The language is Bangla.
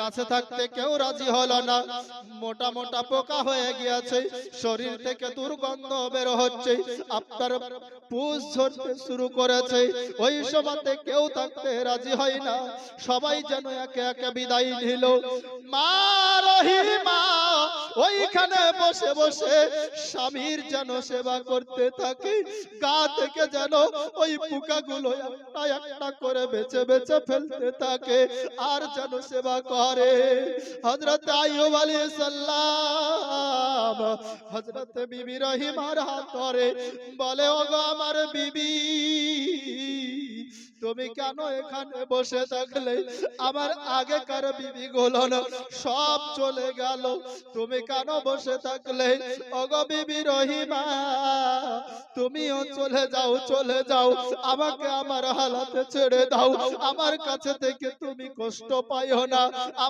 কাছে থাকতে কেউ রাজি হলো না। মোটা মোটা পোকা হয়ে গিয়েছে, শরীর থেকে দুর্গন্ধ বের হচ্ছে, আপনার পুষ ঝরতে শুরু করেছে। ওই সময়তে কেউ থাকতে রাজি হয় না, সবাই যেন একে একে বিদায় নিল। মা রহিমা ওইখানে বসে বসে স্বামীর যেন সেবা করতে থাকে, গা থেকে যেন ওই পোকাগুলো একটা একটা করে বেছে বেছে ফেলতে থাকে, আর যেন সেবা করে। হযরত আইয়ুব আলাইহিস সালাম হযরত বিবি রহিমার হাত ধরে বলে, ওগো আমার বিবি, তুমি কেন এখানে বসে থাকলে? আমার আগেকার বিবি গুলো সব চলে গেল, তুমি কেন বসে থাকলে? ওগো বিবি রহিমা, তুমিও চলে যাও, চলে যাও, আমাকে আমার হালাতে ছেড়ে দাও, আমার কাছে থেকে তুমি কষ্ট পাইও না।